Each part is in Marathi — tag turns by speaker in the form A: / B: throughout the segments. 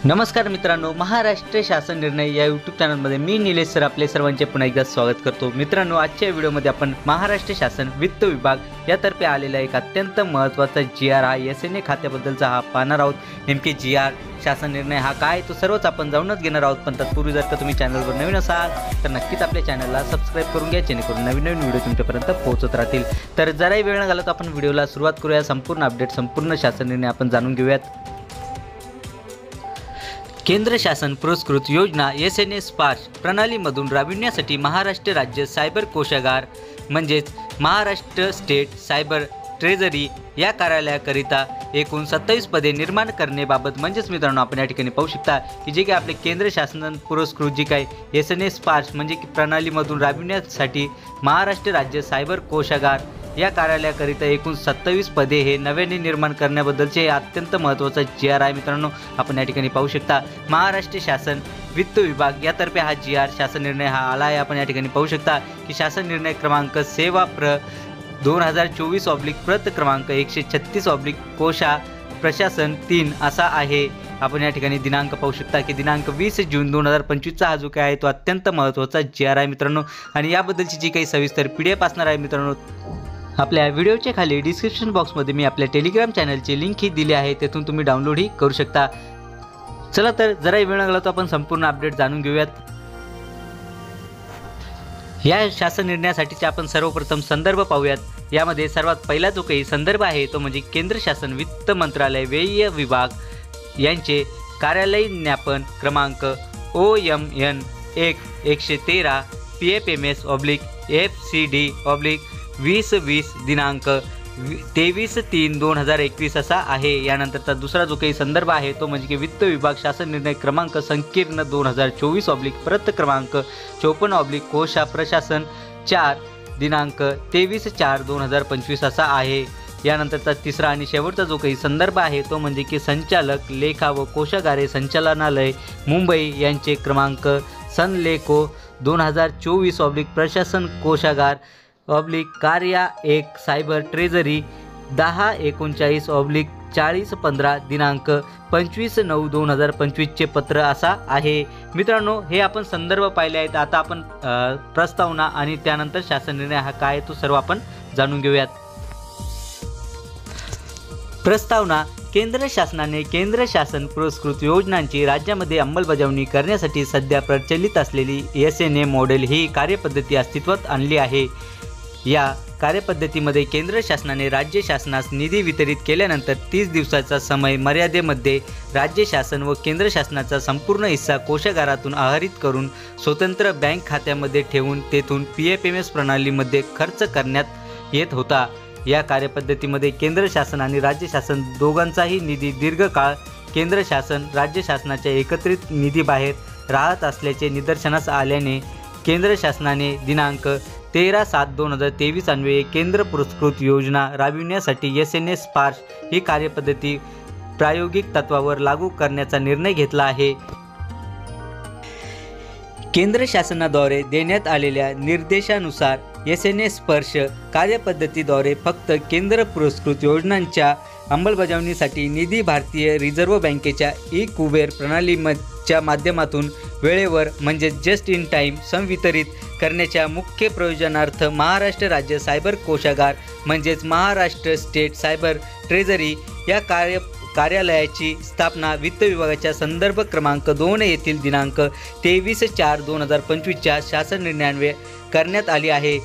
A: नमस्कार मित्रांनो, महाराष्ट्र शासन निर्णय या यूट्यूब चॅनलमध्ये मी निलेश सर आपले सर्वांचे पुन्हा एकदा स्वागत करतो। मित्रांनो, आजच्या व्हिडिओमध्ये आपण महाराष्ट्र शासन वित्त विभाग यातर्फे आलेला एक अत्यंत महत्त्वाचा GR हा SNA खात्याबद्दलचा हा पाहणार आहोत। नेमके GR शासन निर्णय हा काय तो सर्वच आपण जाणूनच घेणार आहोत। पण तत्पूर्वी जर का तुम्ही चॅनलवर नवीन असाल तर नक्कीच आपल्या चॅनलला सबस्क्राइब करून घ्या, जेणेकरून नवीन व्हिडिओ तुमच्यापर्यंत पोहोचत राहतील। तर जराही वेळ न घालवता आपण व्हिडिओला सुरुवात करूया। संपूर्ण अपडेट, संपूर्ण शासन निर्णय आपण जाणून घेऊयात। केंद्र शासन पुरस्कृत योजना SNA स्पार्श प्रणालीमधून राबविण्यासाठी महाराष्ट्र राज्य सायबर कोशागार म्हणजेच महाराष्ट्र स्टेट सायबर ट्रेझरी या कार्यालयाकरिता एकूण 27 पदे निर्माण करण्याबाबत म्हणजेच मित्रांनो आपण या ठिकाणी पाहू शकता की जे काही आपले केंद्र शासन पुरस्कृत जी काही SNA स्पार्श म्हणजे की प्रणालीमधून राबविण्यासाठी महाराष्ट्र राज्य सायबर कोशागार या कार्यालयाकरिता एकूण 27 पदे हे नव्याने निर्माण करण्याबद्दलचे अत्यंत महत्त्वाचा GR आहे। मित्रांनो, आपण या ठिकाणी पाहू शकता महाराष्ट्र शासन वित्त विभाग यातर्फे हा GR शासन निर्णय हा आला आहे। आपण या ठिकाणी पाहू शकता की शासन निर्णय क्रमांक सेवा प्र 2024 प्रत क्रमांक 136 कोशा प्रशासन 3 असा आहे। आपण या ठिकाणी दिनांक पाहू शकता की दिनांक 20 जून 2025 हा जो काय आहे तो अत्यंत महत्त्वाचा GR आहे मित्रांनो। आणि याबद्दलची जी काही सविस्तर PDF असणार आहे मित्रांनो, आपल्या व्हिडिओच्या खाली डिस्क्रिप्शन बॉक्समध्ये मी आपल्या टेलिग्राम चॅनलची लिंक ही दिली आहे, तेथून तुम्ही डाउनलोडही करू शकता। चला तर जराही वेळ लागला तर आपण संपूर्ण अपडेट जाणून घेऊयात। या शासन निर्णयासाठीचे आपण सर्वप्रथम संदर्भ पाहूयात। यामध्ये सर्वात पहिला जो काही संदर्भ आहे तो म्हणजे केंद्र शासन वित्त मंत्रालय व्यय विभाग यांचे कार्यालय ज्ञापन क्रमांक OMN 113 PFMS/FCD/2020 दिनांक 23/3/2021 असा आहे। यानंतरचा दुसरा जो काही संदर्भ आहे तो म्हणजे की वित्त विभाग शासन निर्णय क्रमांक संकीर्ण 2024 प्रत क्रमांक 54 कोशा प्रशासन 4 दिनांक 23/4/2025 असा आहे। यानंतरचा तिसरा आणि शेवटचा जो काही संदर्भ आहे तो म्हणजे की संचालक लेखा व कोशागारे संचालनालय मुंबई यांचे क्रमांक सनलेको 2024 प्रशासन कोशागार कार्या 1 सायबर ट्रेझरी 1039/4015 दिनांक 25/9/2025 चे पत्र असा आहे। मित्रांनो, हे आपण संदर्भ पाहिले आहेत। आता आपण प्रस्तावना आणि त्यानंतर शासन निर्णय हा काय तो सर्व आपण जाणून घेऊयात। प्रस्तावना: केंद्र शासनाने केंद्र शासन पुरस्कृत योजनांची राज्यामध्ये अंमलबजावणी करण्यासाठी सध्या प्रचलित असलेली SNA मॉडेल ही कार्यपद्धती अस्तित्वात आणली आहे। या कार्यपद्धतीमध्ये केंद्र शासनाने राज्य शासनास निधी वितरित केल्यानंतर 30 दिवसाचा समय मर्यादेमध्ये राज्य शासन व केंद्र शासनाचा संपूर्ण हिस्सा कोशागारातून आहरित करून स्वतंत्र बँक खात्यामध्ये ठेवून तेथून PFMS प्रणालीमध्ये खर्च करण्यात येत होता। या कार्यपद्धतीमध्ये केंद्र शासन आणि राज्य शासन दोघांचाही निधी दीर्घकाळ केंद्र शासन राज्य शासनाच्या एकत्रित निधीबाहेर राहत असल्याचे निदर्शनास आल्याने केंद्र शासनाने दिनांक 13/7/2023 अन्वये केंद्र पुरस्कृत योजना राबविण्यासाठी SNA स्पार्श ही कार्यपद्धती प्रायोगिक तत्वावर लागू करण्याचा निर्णय घेतला आहे। केंद्र शासनाद्वारे देण्यात आलेल्या निर्देशानुसार SNA स्पर्श कार्यपद्धतीद्वारे फक्त केंद्र पुरस्कृत योजनांच्या अंमलबजावणीसाठी निधी भारतीय रिझर्व्ह बँकेच्या कुबेर प्रणालीच्या माध्यमातून वेळेवर म्हणजे जस्ट इन टाईम संवितरित करण्याच्या मुख्य प्रयोजनार्थ महाराष्ट्र राज्य सायबर कोशागार म्हणजेच महाराष्ट्र स्टेट सायबर ट्रेझरी या कार्यालयाची स्थापना वित्त विभागाच्या संदर्भ क्रमांक 2 येथील दिनांक 23/4/2025 शासन निर्णयान्वये करण्यात आली आहे।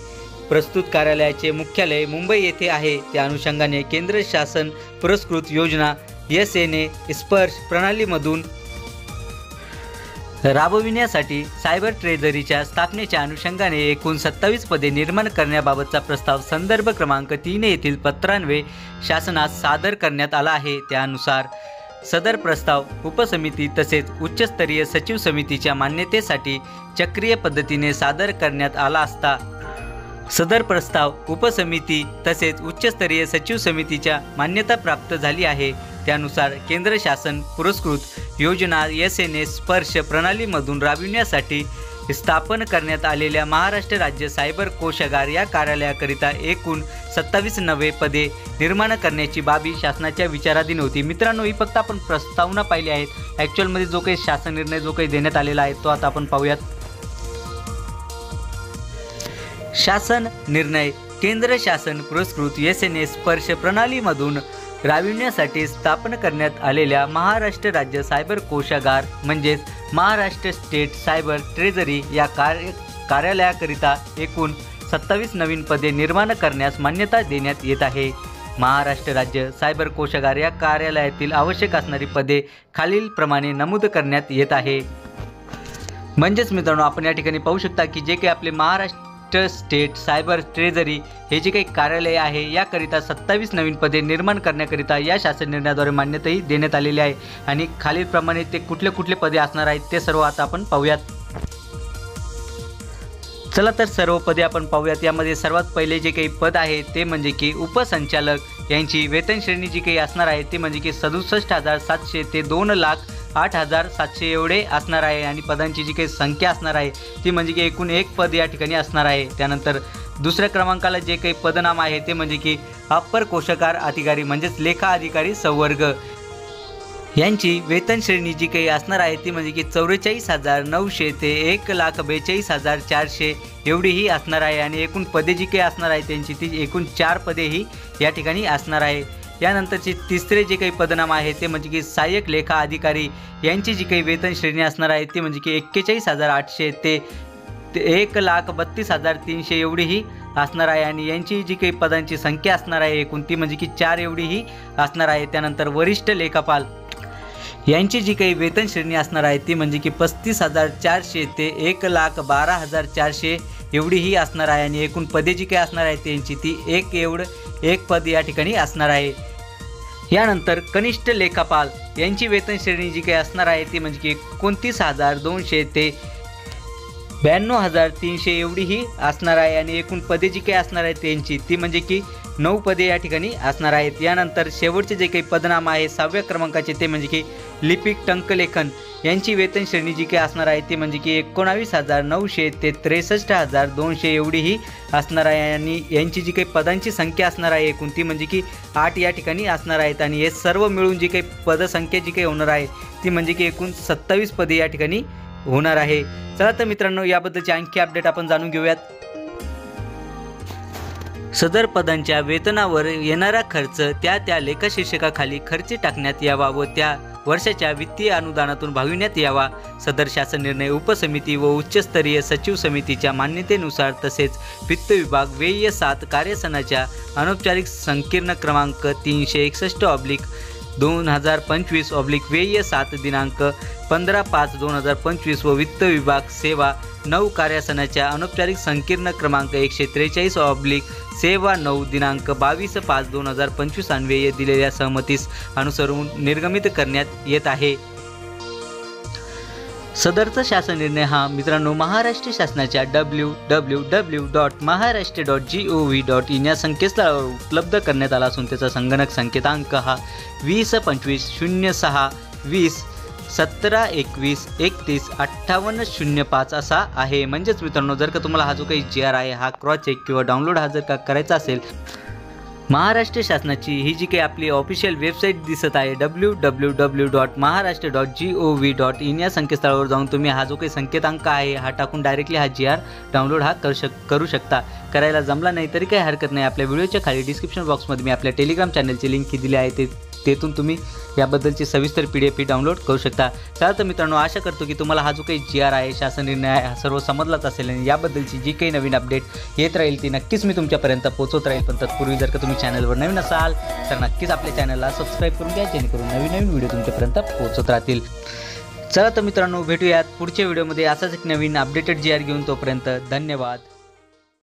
A: प्रस्तुत कार्यालयाचे मुख्यालय मुंबई येथे आहे। त्या अनुषंगाने केंद्र शासन पुरस्कृत योजना SNA स्पर्श प्रणालीमधून राबविण्यासाठी सायबर ट्रेझरीच्या स्थापनेच्या अनुषंगाने एकूण 27 पदे निर्माण करण्याबाबतचा प्रस्ताव संदर्भ क्रमांक 3 येथील पत्रान्वये शासनास सादर करण्यात आला आहे। त्यानुसार सदर प्रस्ताव उपसमिती तसेच उच्चस्तरीय सचिव समितीच्या मान्यतेसाठी चक्रीय पद्धतीने सादर करण्यात आला असता सदर प्रस्ताव उपसमिती तसेच उच्चस्तरीय सचिव समितीच्या मान्यता प्राप्त झाली आहे। त्यानुसार केंद्र शासन पुरस्कृत योजना SNA स्पर्श प्रणालीमधून राबविण्यासाठी स्थापन करण्यात आलेल्या महाराष्ट्र राज्य सायबर कोशागार या कार्यालयाकरिता एकूण 27 नवे पदे निर्माण करण्याची बाबी शासनाच्या विचाराधीन होती। मित्रांनो, ही फक्त आपण प्रस्तावना पाहिली आहेत। ॲक्च्युअलमध्ये जो काही शासन निर्णय जो काही देण्यात आलेला आहे तो आता आपण पाहूयात। शासन निर्णय केंद्र शासन पुरस्कृत SNS स्पर्श प्रणालीमधून राबविण्यासाठी स्थापन करण्यात आलेल्या महाराष्ट्र राज्य सायबर कोशागार म्हणजेच महाराष्ट्र स्टेट सायबर ट्रेझरी या कार्यालयाकरिता एकूण 27 नवीन पदे निर्माण करण्यास मान्यता देण्यात येत आहे। महाराष्ट्र राज्य सायबर कोशागार या कार्यालयातील आवश्यक असणारी पदे खालीलप्रमाणे नमूद करण्यात येत आहे। म्हणजेच मित्रांनो, आपण या ठिकाणी पाहू शकता की जे काही आपले महाराष्ट्र स्टेट सायबर ट्रेझरी हे जे काही कार्यालय आहे याकरिता 27 नवीन पदे निर्माण करण्याकरिता या शासन निर्णयाद्वारे मान्यताही देण्यात आलेली आहे। आणि खालीलप्रमाणे ते कुठले पदे असणार आहेत ते सर्व आता आपण पाहूयात। चला तर सर्व पदे आपण पाहूयात। यामध्ये सर्वात पहिले जे काही पद आहे ते म्हणजे की उपसंचालक यांची वेतन श्रेणी जी काही असणार आहे ते म्हणजे की 67,700 ते 2,08,700 एवढे असणार आहे। आणि पदांची जी काही संख्या असणार आहे ती म्हणजे की एकूण 1 पद या ठिकाणी असणार आहे। त्यानंतर दुसऱ्या क्रमांकाला जे काही पदनाम आहे ते म्हणजे की अप्पर कोशागार अधिकारी म्हणजेच लेखा अधिकारी संवर्ग यांची वेतन श्रेणी जी काही असणार आहे ती म्हणजे की 44,900 ते 1,42,400 एवढी ही असणार आहे। आणि एकूण पदे जी काही असणार आहे त्यांची ती एकूण 4 पदे ही या ठिकाणी असणार आहे। यानंतरचे तिसरे जे काही पदनाम आहे ते म्हणजे की सहाय्यक लेखा अधिकारी यांची जी काही वेतन श्रेणी असणार आहे ती म्हणजे की 41,800 ते 1,32,300 एवढी ही असणार आहे। आणि यांची जी काही पदांची संख्या असणार आहे एकूण ती म्हणजे की 4 एवढी ही असणार आहे। त्यानंतर वरिष्ठ लेखापाल यांची जी काही वेतन श्रेणी असणार आहे ती म्हणजे की 35,400 ते 1,12,400 एवढी ही असणार आहे। आणि एकूण पदे जी काही असणार आहे त्यांची ती एक पद या ठिकाणी असणार आहे। यानंतर कनिष्ठ लेखापाल यांची वेतन श्रेणी जी काही असणार आहे ती म्हणजे की 29,200 ते 92,300 एवढी ही असणार आहे। आणि एकूण पदे जी काही असणार आहे त्यांची ती म्हणजे की 9 पदे या ठिकाणी असणार आहेत। यानंतर शेवटचे जे काही पदनाम आहे 6व्या क्रमांकाचे ते म्हणजे की लिपिक टंकलेखन यांची वेतन श्रेणी जी काही असणार आहे ती म्हणजे की 19,900 ते 63,200 एवढी ही असणार आहे। आणि यांची जी काही पदांची संख्या असणार आहे एकूण ती म्हणजे की 8 या ठिकाणी असणार आहेत। आणि हे सर्व मिळून जी काही पदसंख्या जी काही होणार आहे ती म्हणजे की एकूण 27 पदे या ठिकाणी होणार आहे। चला तर मित्रांनो, याबद्दलची आणखी अपडेट आपण जाणून घेऊयात। सदर पदांच्या वेतनावर येणारा खर्च त्या लेखाशीर्षकाखाली खर्ची टाकण्यात यावा व त्या वर्षाच्या वित्तीय अनुदानातून भागविण्यात यावा। सदर शासन निर्णय उपसमिती व उच्चस्तरीय सचिव समितीच्या मान्यतेनुसार तसेच वित्त विभाग व्यय 7 कार्यसनाच्या अनौपचारिक संकीर्ण क्रमांक 361/2025 व्यय 7 दिनांक 15/5/2025 व वित्त विभाग सेवा 9 कार्यसनाच्या अनौपचारिक संकीर्ण क्रमांक 143/ सेवा 9 दिनांक 22/5/2025 अन्वये दिलेल्या सहमतीस अनुसरून निर्गमित करण्यात येत आहे। सदरचा शासन निर्णय हा मित्रांनो महाराष्ट्र शासनाच्या www.maharashtra.gov.in या संकेतस्थळावर उपलब्ध करण्यात आला असून त्याचा संगणक संकेतांक हा 2025/20/17/21/31/5805 असा आहे। म्हणजेच मित्रांनो, जर का तुम्हाला हा जो काही GR आहे हा क्रॉस चेक किंवा डाउनलोड हा जर का करायचा असेल, महाराष्ट्र शासनाची ही जी काही आपली ऑफिशियल वेबसाईट दिसत आहे www.maharashtra.gov.in या संकेतस्थळावर जाऊन तुम्ही हा जो काही संकेतांक आहे हा टाकून डायरेक्टली हा GR डाउनलोड हा करू शकता। करायला जमला नाही तरी काही हरकत नाही, आपल्या व्हिडिओच्या खाली डिस्क्रिप्शन बॉक्समध्ये मी आपल्या टेलिग्राम चॅनलची लिंक दिली आहे, तेथून तुम्ही याबद्दलची सविस्तर PDF डाउनलोड करू शकता। चला तर मित्रांनो, आशा करतो की तुम्हाला हा जो काही GR आहे शासन निर्णय आहे हा सर्व समजलाच असेल आणि याबद्दलची जी काही नवीन अपडेट येत राहील ती नक्कीच मी तुमच्यापर्यंत पोहोचवत राहील। पण तत्पूर्वी जर का तुम्ही चॅनलवर नवीन असाल तर नक्कीच आपल्या चॅनलला सबस्क्राईब करून घ्या, जेणेकरून नवीन व्हिडिओ तुमच्यापर्यंत पोहोचत राहतील। चला तर मित्रांनो, भेटूयात पुढच्या व्हिडिओमध्ये असाच एक नवीन अपडेटेड GR घेऊन। तोपर्यंत धन्यवाद।